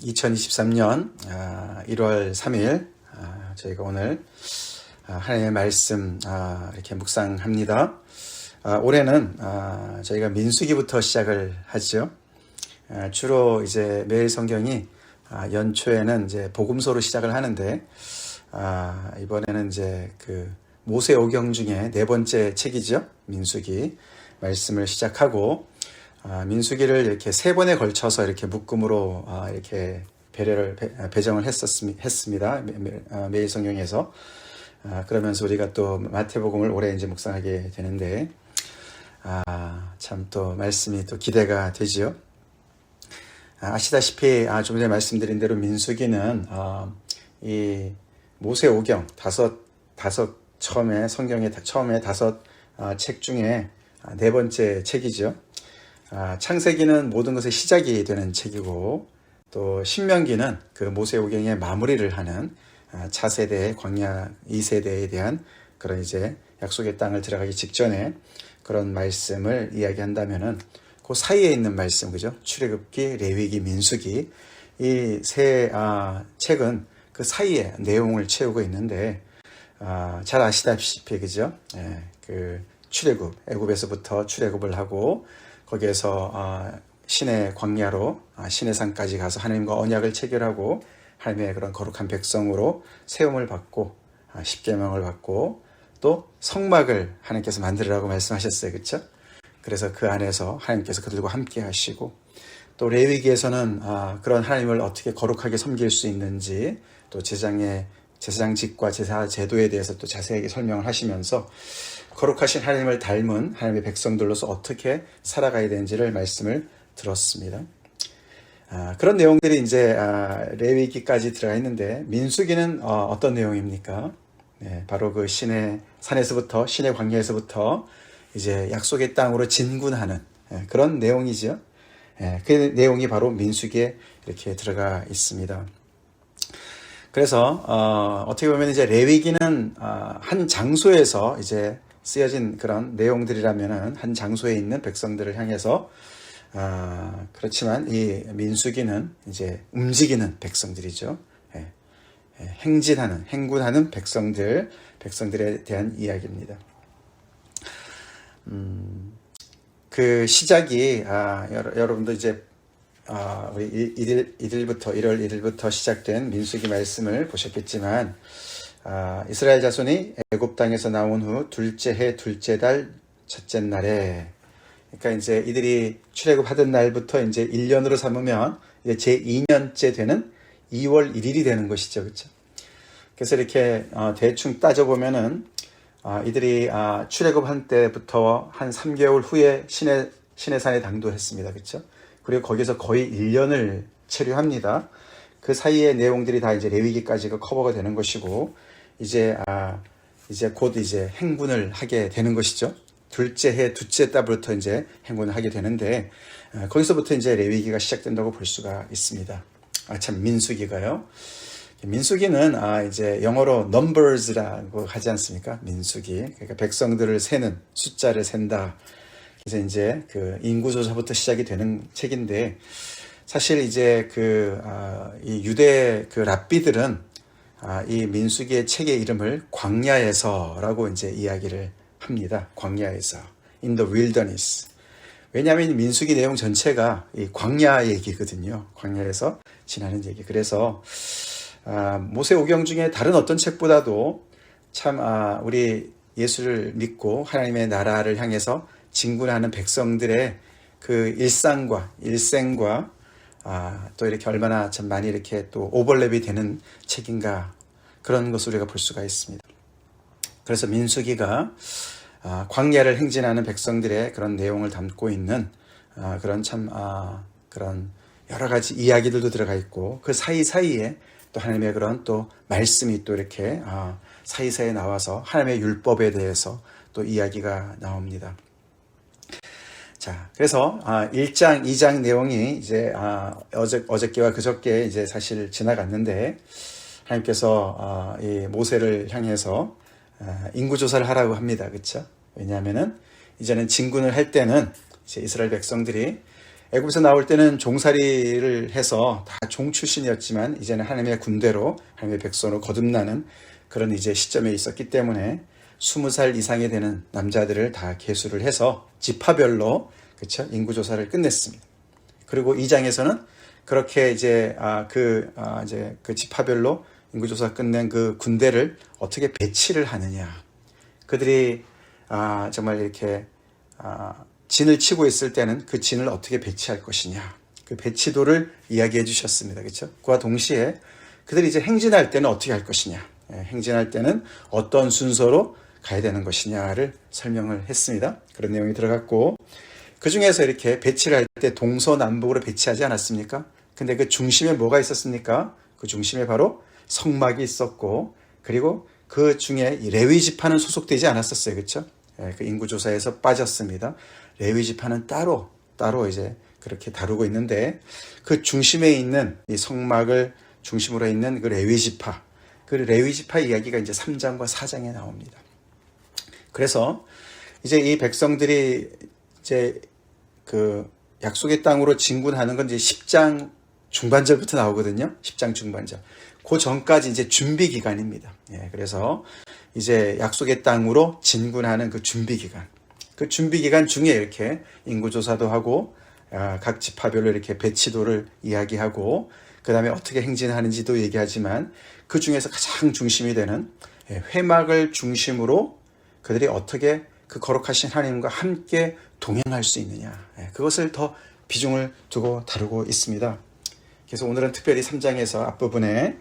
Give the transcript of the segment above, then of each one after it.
2023년 1월 3일 저희가 오늘 하나님의 말씀 이렇게 묵상합니다. 올해는 저희가 민수기부터 시작을 하죠. 주로 이제 매일 성경이 연초에는 이제 복음서로 시작을 하는데 이번에는 이제 그 모세오경 중에 네 번째 책이죠. 민수기 말씀을 시작하고 민수기를 이렇게 세 번에 걸쳐서 이렇게 묶음으로 이렇게 배정을 했습니다. 매일 성경에서. 그러면서 우리가 또 마태복음을 올해 이제 묵상하게 되는데, 참 또 말씀이 또 기대가 되지요. 아시다시피 좀 전에 말씀드린 대로 민수기는 이 모세오경 성경의 처음에 다섯 책 중에 네 번째 책이죠. 창세기는 모든 것의 시작이 되는 책이고, 또 신명기는 그 모세오경의 마무리를 하는 차세대, 광야 2세대에 대한 그런 이제 약속의 땅을 들어가기 직전에 그런 말씀을 이야기한다면은 그 사이에 있는 말씀, 그죠? 출애굽기, 레위기, 민수기 이 세 책은 그 사이에 내용을 채우고 있는데 잘 아시다시피 그죠? 그 출애굽, 애굽에서부터 출애굽을 하고 거기에서 신의 광야로 시내산까지 가서 하나님과 언약을 체결하고 하나님의 그런 거룩한 백성으로 세움을 받고 십계명을 받고 또 성막을 하나님께서 만들으라고 말씀하셨어요. 그렇죠? 그래서 그 안에서 하나님께서 그들과 함께 하시고, 또 레위기에서는 그런 하나님을 어떻게 거룩하게 섬길 수 있는지, 또 제사장직과 제사 제도에 대해서 또 자세하게 설명을 하시면서 거룩하신 하나님을 닮은 하나님의 백성들로서 어떻게 살아가야 되는지를 말씀을 들었습니다. 그런 내용들이 이제 레위기까지 들어가 있는데, 민수기는 어떤 내용입니까? 네, 바로 그 신의 산에서부터, 신의 광야에서부터 이제 약속의 땅으로 진군하는 그런 내용이죠. 그 내용이 바로 민수기에 이렇게 들어가 있습니다. 그래서 어떻게 보면 이제 레위기는 한 장소에서 이제 쓰여진 그런 내용들이라면은 한 장소에 있는 백성들을 향해서 그렇지만 이 민수기는 이제 움직이는 백성들이죠. 행군하는 백성들에 대한 이야기입니다. 그 시작이 여러분도 이제 우리 1월 1일부터 시작된 민수기 말씀을 보셨겠지만, 이스라엘 자손이 애굽 땅에서 나온 후 둘째 해 둘째 달 첫째 날에, 그러니까 이제 이들이 출애굽하던 날부터 이제 1년으로 삼으면 이제 제 2년째 되는 2월 1일이 되는 것이죠, 그렇죠? 그래서 이렇게 대충 따져보면은 이들이 출애굽한 때부터 한 3개월 후에 시내산에 당도했습니다, 그렇죠? 그리고 거기서 거의 1년을 체류합니다. 그 사이의 내용들이 다 이제 레위기까지가 커버가 되는 것이고, 이제 곧 이제 행군을 하게 되는 것이죠. 둘째 해 둘째 달부터 이제 행군을 하게 되는데, 거기서부터 이제 레위기가 시작된다고 볼 수가 있습니다. 민수기가요. 민수기는 이제 영어로 numbers라고 하지 않습니까? 민수기. 그러니까 백성들을 세는, 숫자를 센다. 그래서 이제 그 인구조사부터 시작이 되는 책인데, 사실 이제 이 유대 그 랍비들은 이 민수기의 책의 이름을 광야에서라고 이제 이야기를 합니다. 광야에서. In the wilderness. 왜냐하면 민수기 내용 전체가 이 광야 얘기거든요. 광야에서 지나는 얘기. 그래서 모세오경 중에 다른 어떤 책보다도 참 우리 예수를 믿고 하나님의 나라를 향해서 진군하는 백성들의 그 일생과 또 이렇게 얼마나 참 많이 이렇게 또 오버랩이 되는 책인가, 그런 것을 우리가 볼 수가 있습니다. 그래서 민수기가 광야를 행진하는 백성들의 그런 내용을 담고 있는 그런 참 그런 여러 가지 이야기들도 들어가 있고, 그 사이사이에 또 하나님의 그런 또 말씀이 또 이렇게 사이사이에 나와서 하나님의 율법에 대해서 또 이야기가 나옵니다. 자, 그래서 1장, 2장 내용이 이제 어저께와 그저께 이제 사실 지나갔는데, 하나님께서 이 모세를 향해서 인구조사를 하라고 합니다. 그렇죠? 왜냐하면은 이제는 진군을 할 때는 이제 이스라엘 백성들이 애굽에서 나올 때는 종살이를 해서 다 종 출신이었지만 이제는 하나님의 군대로 하나님의 백성으로 거듭나는 그런 이제 시점에 있었기 때문에 20살 이상이 되는 남자들을 다 계수를 해서 지파별로 그렇죠? 인구 조사를 끝냈습니다. 그리고 2장에서는 그렇게 이제 그 지파별로 인구 조사 끝낸 그 군대를 어떻게 배치를 하느냐. 그들이 정말 이렇게 진을 치고 있을 때는 그 진을 어떻게 배치할 것이냐. 그 배치도를 이야기해 주셨습니다. 그렇죠? 그와 동시에 그들이 이제 행진할 때는 어떻게 할 것이냐. 행진할 때는 어떤 순서로 가야 되는 것이냐를 설명을 했습니다. 그런 내용이 들어갔고 그 중에서 이렇게 배치를 할 때 동서남북으로 배치하지 않았습니까? 근데 그 중심에 뭐가 있었습니까? 그 중심에 바로 성막이 있었고 그리고 그 중에 레위 지파는 소속되지 않았었어요. 그렇죠? 그 인구조사에서 빠졌습니다. 레위 지파는 따로 이제 그렇게 다루고 있는데 그 중심에 있는 이 성막을 중심으로 있는 그 레위 지파, 그 레위 지파 이야기가 이제 3장과 4장에 나옵니다. 그래서 이제 이 백성들이 이제 그 약속의 땅으로 진군하는 건 이제 10장 중반절부터 나오거든요. 10장 중반절. 그 전까지 이제 준비 기간입니다. 그래서 이제 약속의 땅으로 진군하는 그 준비 기간. 그 준비 기간 중에 이렇게 인구조사도 하고 각 지파별로 이렇게 배치도를 이야기하고 그 다음에 어떻게 행진하는지도 얘기하지만 그 중에서 가장 중심이 되는 회막을 중심으로 그들이 어떻게 그 거룩하신 하나님과 함께 동행할 수 있느냐. 그것을 더 비중을 두고 다루고 있습니다. 그래서 오늘은 특별히 3장에서 앞부분에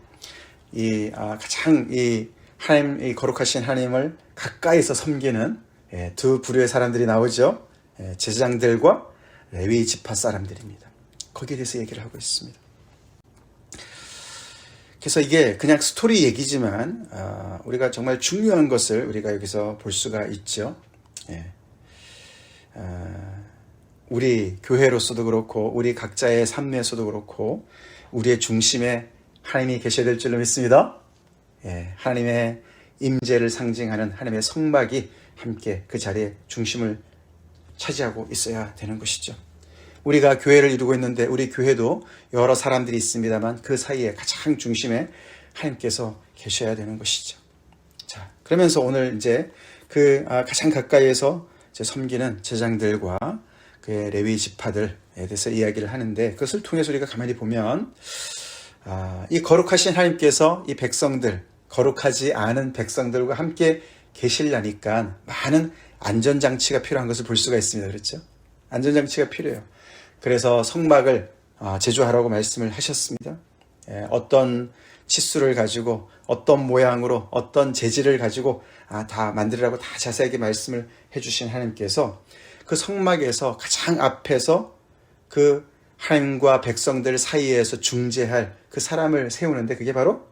가장 이 거룩하신 하나님을 가까이서 섬기는 두 부류의 사람들이 나오죠. 제사장들과 레위 지파 사람들입니다. 거기에 대해서 얘기를 하고 있습니다. 그래서 이게 그냥 스토리 얘기지만 우리가 정말 중요한 것을 우리가 여기서 볼 수가 있죠. 우리 교회로서도 그렇고 우리 각자의 삶에서도 그렇고 우리의 중심에 하나님이 계셔야 될 줄로 믿습니다. 하나님의 임재를 상징하는 하나님의 성막이 함께 그 자리에 중심을 차지하고 있어야 되는 것이죠. 우리가 교회를 이루고 있는데 우리 교회도 여러 사람들이 있습니다만 그 사이에 가장 중심에 하나님께서 계셔야 되는 것이죠. 자, 그러면서 오늘 이제 그 가장 가까이에서 섬기는 제장들과 그의 레위 지파들에 대해서 이야기를 하는데 그것을 통해서 우리가 가만히 보면 이 거룩하신 하나님께서 이 백성들, 거룩하지 않은 백성들과 함께 계시려니까 많은 안전장치가 필요한 것을 볼 수가 있습니다. 그렇죠? 안전장치가 필요해요. 그래서 성막을 제조하라고 말씀을 하셨습니다. 어떤 치수를 가지고 어떤 모양으로 어떤 재질을 가지고 다 만들으라고 다 자세하게 말씀을 해주신 하나님께서 그 성막에서 가장 앞에서 그 하나님과 백성들 사이에서 중재할 그 사람을 세우는데 그게 바로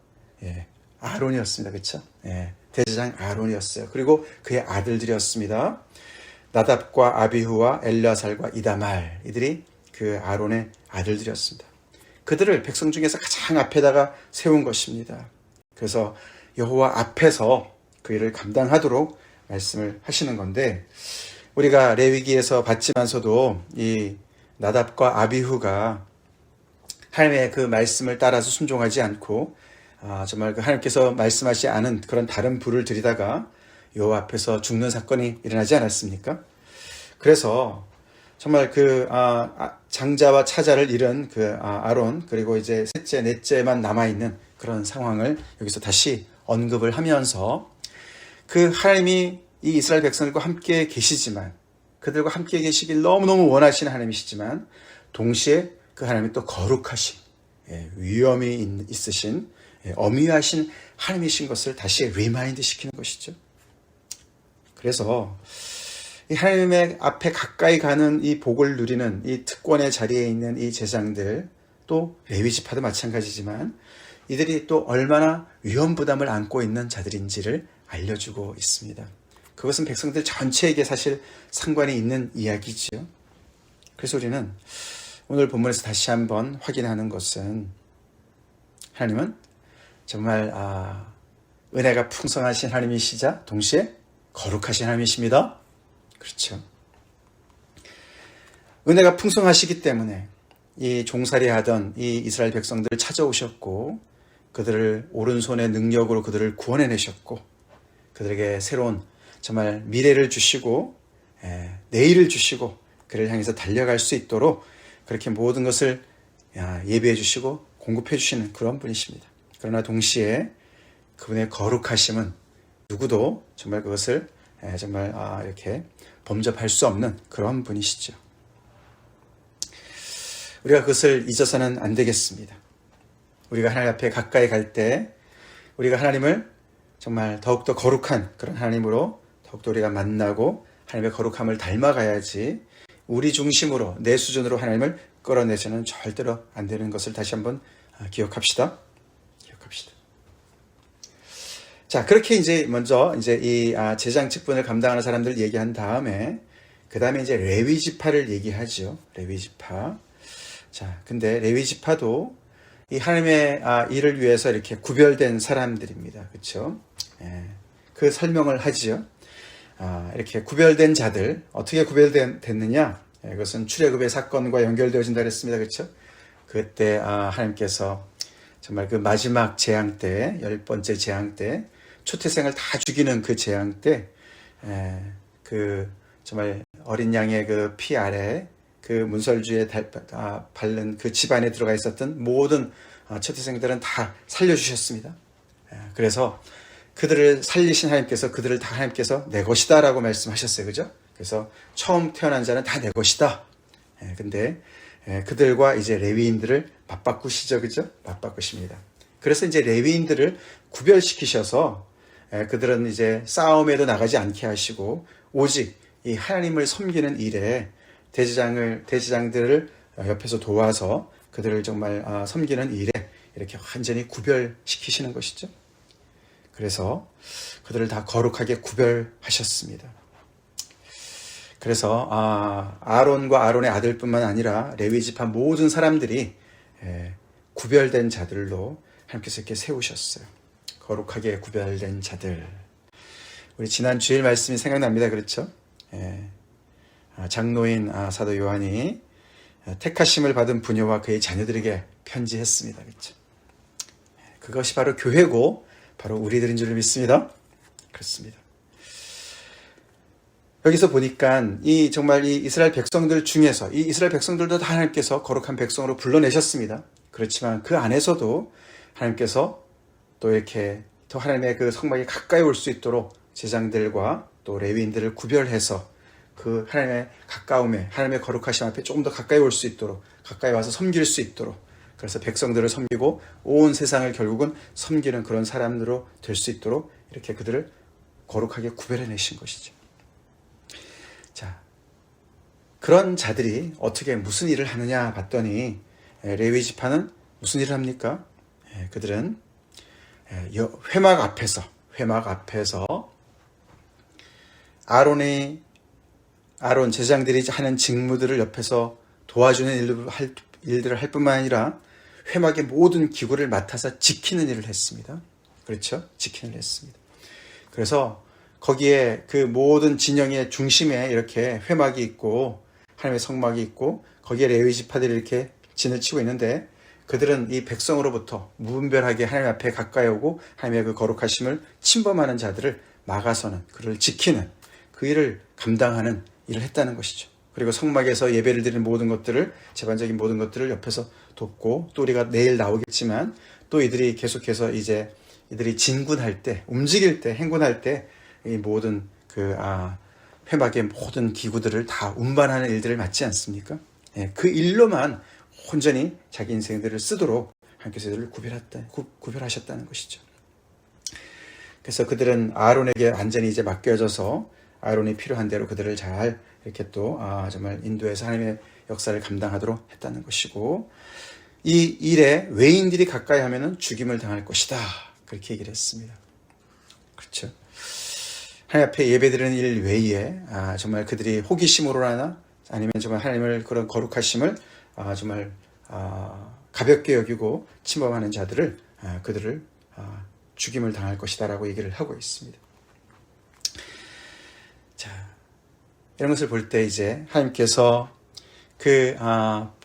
아론이었습니다. 그렇죠? 대제사장 아론이었어요. 그리고 그의 아들들이었습니다. 나답과 아비후와 엘르아살과 이다말, 이들이 그 아론의 아들들이었습니다. 그들을 백성 중에서 가장 앞에다가 세운 것입니다. 그래서 여호와 앞에서 그 일을 감당하도록 말씀을 하시는 건데 우리가 레위기에서 봤지만서도 이 나답과 아비후가 하나님의 그 말씀을 따라서 순종하지 않고 정말 그 하나님께서 말씀하지 않은 그런 다른 불을 들이다가 여호와 앞에서 죽는 사건이 일어나지 않았습니까? 그래서 정말 그 장자와 차자를 잃은 그 아론 그리고 이제 셋째 넷째만 남아있는 그런 상황을 여기서 다시 언급을 하면서 그 하나님이 이 이스라엘 백성들과 함께 계시지만 그들과 함께 계시길 너무너무 원하시는 하나님이시지만 동시에 그 하나님이 또 거룩하신 위엄이 있으신 엄위하신 하나님이신 것을 다시 리마인드 시키는 것이죠. 그래서 이 하나님의 앞에 가까이 가는 이 복을 누리는 이 특권의 자리에 있는 이 제사장들 또 레위 지파도 마찬가지지만 이들이 또 얼마나 위험 부담을 안고 있는 자들인지를 알려주고 있습니다. 그것은 백성들 전체에게 사실 상관이 있는 이야기지요. 그래서 우리는 오늘 본문에서 다시 한번 확인하는 것은 하나님은 정말 은혜가 풍성하신 하나님이시자 동시에 거룩하신 하나님이십니다. 그렇죠. 은혜가 풍성하시기 때문에 이 종살이 하던 이 이스라엘 백성들을 찾아오셨고 그들을 오른손의 능력으로 그들을 구원해내셨고 그들에게 새로운 정말 미래를 주시고 내일을 주시고 그를 향해서 달려갈 수 있도록 그렇게 모든 것을 예비해 주시고 공급해 주시는 그런 분이십니다. 그러나 동시에 그분의 거룩하심은 누구도 정말 그것을 정말 이렇게 범접할 수 없는 그런 분이시죠. 우리가 그것을 잊어서는 안 되겠습니다. 우리가 하나님 앞에 가까이 갈 때 우리가 하나님을 정말 더욱더 거룩한 그런 하나님으로 더욱더 우리가 만나고 하나님의 거룩함을 닮아가야지 우리 중심으로 내 수준으로 하나님을 끌어내서는 절대로 안 되는 것을 다시 한번 기억합시다. 자, 그렇게 이제 먼저 이제 이 제장 직분을 감당하는 사람들 얘기한 다음에 그 다음에 이제 레위 지파를 얘기하죠. 레위 지파. 자, 근데 레위 지파도 이 하나님의 일을 위해서 이렇게 구별된 사람들입니다. 그렇죠? 그 설명을 하지요. 이렇게 구별된 자들 어떻게 구별됐느냐? 그것은 출애굽의 사건과 연결되어진다 그랬습니다. 그렇죠? 그때 하나님께서 정말 그 마지막 재앙 때, 10번째 재앙 때, 초태생을 다 죽이는 그 재앙 때, 그 정말 어린 양의 그 피 아래 그 문설주에 바른 그 집안에 들어가 있었던 모든 초태생들은 다 살려주셨습니다. 그래서 그들을 살리신 하나님께서 그들을 다 하나님께서 내 것이다 라고 말씀하셨어요. 그죠? 그래서 처음 태어난 자는 다 내 것이다. 근데 그들과 이제 레위인들을 맞바꾸시죠. 그죠? 맞바꾸십니다. 그래서 이제 레위인들을 구별시키셔서 그들은 이제 싸움에도 나가지 않게 하시고 오직 이 하나님을 섬기는 일에 대제장들을 옆에서 도와서 그들을 정말 섬기는 일에 이렇게 완전히 구별시키시는 것이죠. 그래서 그들을 다 거룩하게 구별하셨습니다. 그래서 아론과 아론의 아들뿐만 아니라 레위 지파 모든 사람들이 구별된 자들로 하나님께서 이렇게 세우셨어요. 거룩하게 구별된 자들. 우리 지난 주일 말씀이 생각납니다. 그렇죠? 장로인 사도 요한이 택하심을 받은 부녀와 그의 자녀들에게 편지했습니다. 그렇죠? 그것이 바로 교회고 바로 우리들인 줄 믿습니다. 그렇습니다. 여기서 보니까 정말 이 이스라엘 백성들 중에서 이 이스라엘 백성들도 다 하나님께서 거룩한 백성으로 불러내셨습니다. 그렇지만 그 안에서도 하나님께서 또 이렇게 더 하나님의 그 성막에 가까이 올 수 있도록 제장들과 또 레위인들을 구별해서 그 하나님의 가까움에 하나님의 거룩하심 앞에 조금 더 가까이 올 수 있도록 가까이 와서 섬길 수 있도록 그래서 백성들을 섬기고 온 세상을 결국은 섬기는 그런 사람으로 될 수 있도록 이렇게 그들을 거룩하게 구별해내신 것이죠. 자, 그런 자들이 어떻게 무슨 일을 하느냐 봤더니 레위 지파는 무슨 일을 합니까? 그들은 회막 앞에서 아론 제장들이 하는 직무들을 옆에서 도와주는 일들을 할 뿐만 아니라 회막의 모든 기구를 맡아서 지키는 일을 했습니다. 그렇죠? 지키는 일을 했습니다. 그래서 거기에 그 모든 진영의 중심에 이렇게 회막이 있고 하나님의 성막이 있고 거기에 레위 지파들이 이렇게 진을 치고 있는데 그들은 이 백성으로부터 무분별하게 하나님 앞에 가까이 오고 하나님의 그 거룩하심을 침범하는 자들을 막아서는 그를 지키는 그 일을 감당하는 일을 했다는 것이죠. 그리고 성막에서 예배를 드리는 모든 것들을 제반적인 모든 것들을 옆에서 돕고 또 우리가 내일 나오겠지만 또 이들이 계속해서 이제 이들이 진군할 때 움직일 때 행군할 때 이 모든 그 회막의 모든 기구들을 다 운반하는 일들을 맡지 않습니까? 그 일로만 온전히 자기 인생들을 쓰도록 하나님께서 이들을 구별하셨다는 것이죠. 그래서 그들은 아론에게 완전히 이제 맡겨져서 아론이 필요한 대로 그들을 잘 이렇게 또 정말 인도해서 하나님의 역사를 감당하도록 했다는 것이고 이 일에 외인들이 가까이 하면은 죽임을 당할 것이다. 그렇게 얘기를 했습니다. 그렇죠. 하나님 앞에 예배드리는 일 외에 정말 그들이 호기심으로나 아니면 정말 하나님을 그런 거룩하심을 정말 가볍게 여기고 침범하는 자들을 그들을 죽임을 당할 것이다라고 얘기를 하고 있습니다. 자, 이런 것을 볼 때 이제 하나님께서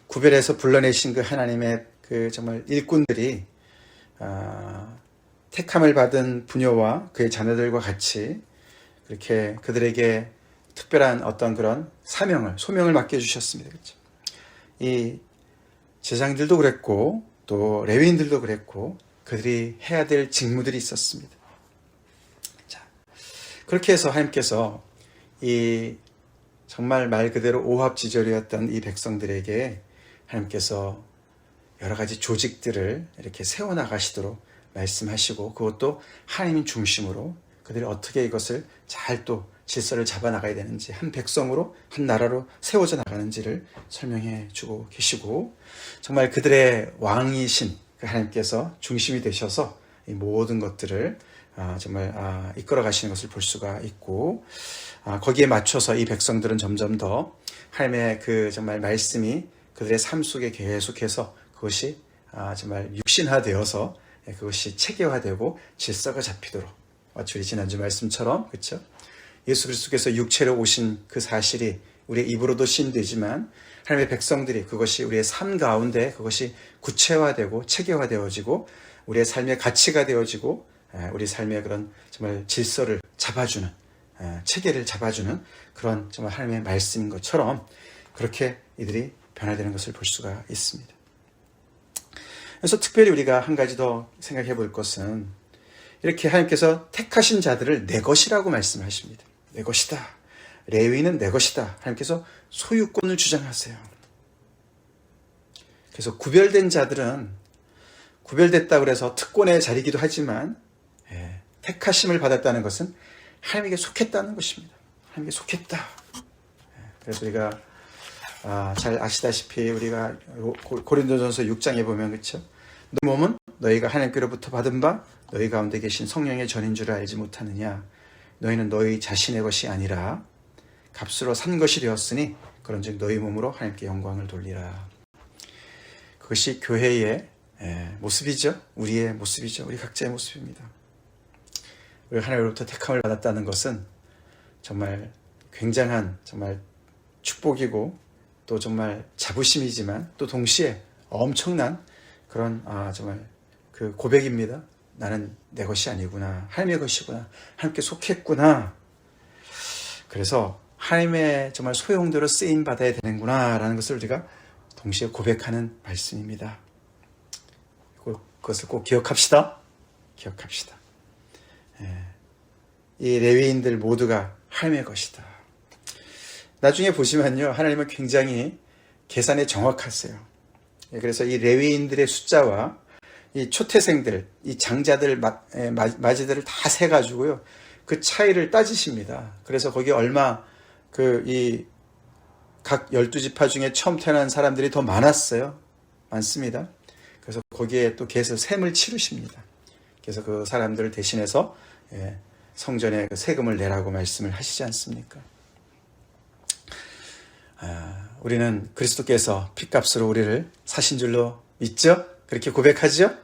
구별해서 불러내신 그 하나님의 그 정말 일꾼들이 택함을 받은 부녀와 그의 자녀들과 같이 그렇게 그들에게 특별한 어떤 그런 소명을 맡겨주셨습니다. 그렇죠? 이 제사장들도 그랬고 또 레위인들도 그랬고 그들이 해야 될 직무들이 있었습니다. 자, 그렇게 해서 하나님께서 이 정말 말 그대로 오합지졸이었던 이 백성들에게 하나님께서 여러 가지 조직들을 이렇게 세워나가시도록 말씀하시고 그것도 하나님 중심으로 그들이 어떻게 이것을 잘 또 질서를 잡아나가야 되는지 한 백성으로 한 나라로 세워져 나가는지를 설명해 주고 계시고 정말 그들의 왕이신 하나님께서 중심이 되셔서 이 모든 것들을 정말 이끌어 가시는 것을 볼 수가 있고 거기에 맞춰서 이 백성들은 점점 더 하나님의 그 정말 말씀이 그들의 삶 속에 계속해서 그것이 정말 육신화되어서 그것이 체계화되고 질서가 잡히도록 마치 우리 지난주 말씀처럼 그렇죠? 예수 그리스도께서 육체로 오신 그 사실이 우리의 입으로도 시인되지만 하나님의 백성들이 그것이 우리의 삶 가운데 그것이 구체화되고 체계화되어지고 우리의 삶의 가치가 되어지고 우리 삶의 그런 정말 질서를 잡아주는 체계를 잡아주는 그런 정말 하나님의 말씀인 것처럼 그렇게 이들이 변화되는 것을 볼 수가 있습니다. 그래서 특별히 우리가 한 가지 더 생각해 볼 것은 이렇게 하나님께서 택하신 자들을 내 것이라고 말씀하십니다. 내 것이다. 레위는 내 것이다. 하나님께서 소유권을 주장하세요. 그래서 구별된 자들은 구별됐다고 해서 특권의 자리이기도 하지만 택하심을 받았다는 것은 하나님에게 속했다는 것입니다. 하나님에게 속했다. 그래서 우리가 잘 아시다시피 우리가 고린도전서 6장에 보면 그렇죠? 너 몸은 너희가 하나님께로부터 받은 바 너희 가운데 계신 성령의 전인 줄 알지 못하느냐? 너희는 너희 자신의 것이 아니라 값으로 산 것이 되었으니 그런즉 너희 몸으로 하나님께 영광을 돌리라. 그것이 교회의 모습이죠. 우리의 모습이죠. 우리 각자의 모습입니다. 우리가 하나님으로부터 택함을 받았다는 것은 정말 굉장한 정말 축복이고 또 정말 자부심이지만 또 동시에 엄청난 그런 정말 그 고백입니다. 나는 내 것이 아니구나. 하나님의 것이구나. 하나님께 속했구나. 그래서 하나님의 정말 소용대로 쓰임 받아야 되는구나 라는 것을 우리가 동시에 고백하는 말씀입니다. 그것을 꼭 기억합시다. 기억합시다. 이 레위인들 모두가 하나님의 것이다. 나중에 보시면요. 하나님은 굉장히 계산에 정확하세요. 그래서 이 레위인들의 숫자와 이 초태생들, 이 장자들, 마지들을 다 세가지고요. 그 차이를 따지십니다. 그래서 거기 얼마 각 12지파 중에 처음 태어난 사람들이 더 많았어요. 많습니다. 그래서 거기에 또 계속 셈을 치르십니다. 그래서 그 사람들을 대신해서 성전에 그 세금을 내라고 말씀을 하시지 않습니까? 우리는 그리스도께서 피값으로 우리를 사신 줄로 믿죠? 그렇게 고백하죠?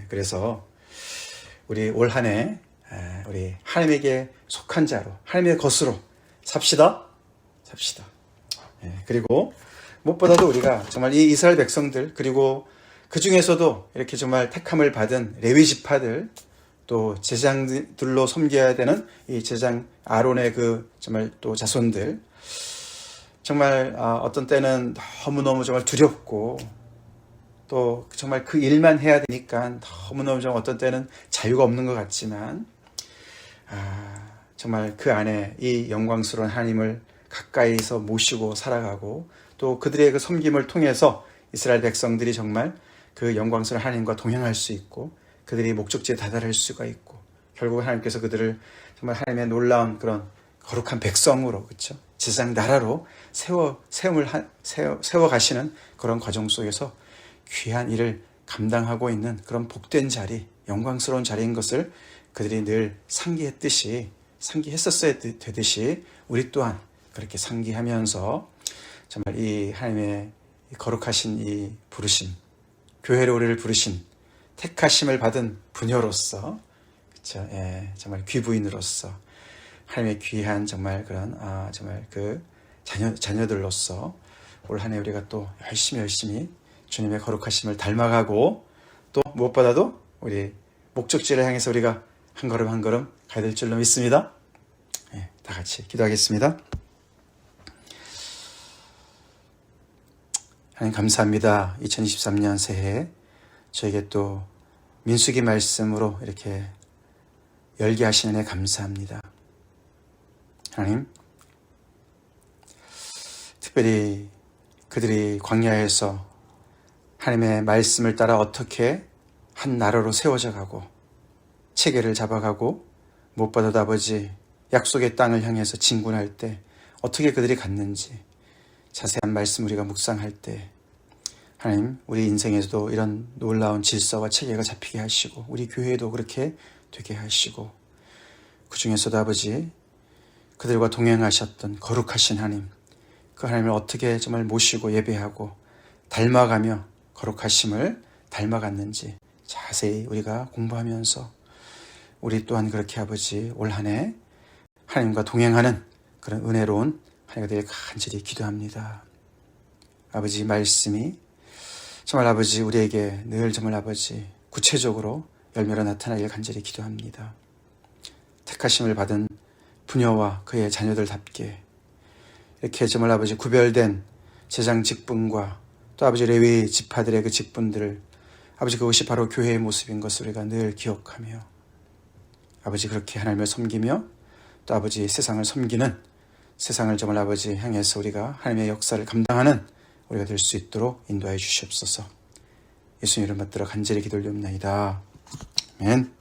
그래서 우리 올 한 해 우리 하나님에게 속한 자로 하나님의 것으로 삽시다. 그리고 무엇보다도 우리가 정말 이 이스라엘 백성들 그리고 그 중에서도 이렇게 정말 택함을 받은 레위 지파들 또 제사장들로 섬겨야 되는 이 제사장 아론의 그 정말 또 자손들 정말 어떤 때는 너무너무 정말 두렵고 또 정말 그 일만 해야 되니까 너무너무 좀 어떤 때는 자유가 없는 것 같지만 정말 그 안에 이 영광스러운 하나님을 가까이서 모시고 살아가고 또 그들의 그 섬김을 통해서 이스라엘 백성들이 정말 그 영광스러운 하나님과 동행할 수 있고 그들이 목적지에 다다를 수가 있고 결국 하나님께서 그들을 정말 하나님의 놀라운 그런 거룩한 백성으로 그렇죠? 제사장 나라로 세워 가시는 그런 과정 속에서 귀한 일을 감당하고 있는 그런 복된 자리, 영광스러운 자리인 것을 그들이 늘 상기했었어야 되듯이 우리 또한 그렇게 상기하면서 정말 이 하나님의 거룩하신 이 부르심, 교회로 우리를 부르신 택하심을 받은 부녀로서, 그렇죠? 정말 귀부인으로서 하나님의 귀한 정말 그런 정말 그 자녀들로서 올 한 해 우리가 또 열심히 주님의 거룩하심을 닮아가고 또 무엇보다도 우리 목적지를 향해서 우리가 한 걸음 한 걸음 가야 될 줄로 믿습니다. 네, 다 같이 기도하겠습니다. 하나님 감사합니다. 2023년 새해 저에게 또 민수기 말씀으로 이렇게 열게 하시는 애 감사합니다. 하나님, 특별히 그들이 광야에서 하나님의 말씀을 따라 어떻게 한 나라로 세워져 가고 체계를 잡아가고 무엇보다도 아버지 약속의 땅을 향해서 진군할 때 어떻게 그들이 갔는지 자세한 말씀 우리가 묵상할 때 하나님 우리 인생에서도 이런 놀라운 질서와 체계가 잡히게 하시고 우리 교회도 그렇게 되게 하시고 그 중에서도 아버지 그들과 동행하셨던 거룩하신 하나님 그 하나님을 어떻게 정말 모시고 예배하고 닮아가며 거룩하심을 닮아갔는지 자세히 우리가 공부하면서 우리 또한 그렇게 아버지 올 한 해 하나님과 동행하는 그런 은혜로운 한 해가 되길 간절히 기도합니다. 아버지 말씀이 정말 아버지 우리에게 늘 정말 아버지 구체적으로 열매로 나타나길 간절히 기도합니다. 택하심을 받은 부녀와 그의 자녀들답게 이렇게 정말 아버지 구별된 제장 직분과 또 아버지 레위 지파들의 그 직분들을 아버지 그것이 바로 교회의 모습인 것을 우리가 늘 기억하며 아버지 그렇게 하나님을 섬기며 또 아버지 세상을 섬기는 세상을 정말 아버지 향해서 우리가 하나님의 역사를 감당하는 우리가 될 수 있도록 인도하여 주시옵소서. 예수님 이름 받들어 간절히 기도 올리옵나이다. 아멘.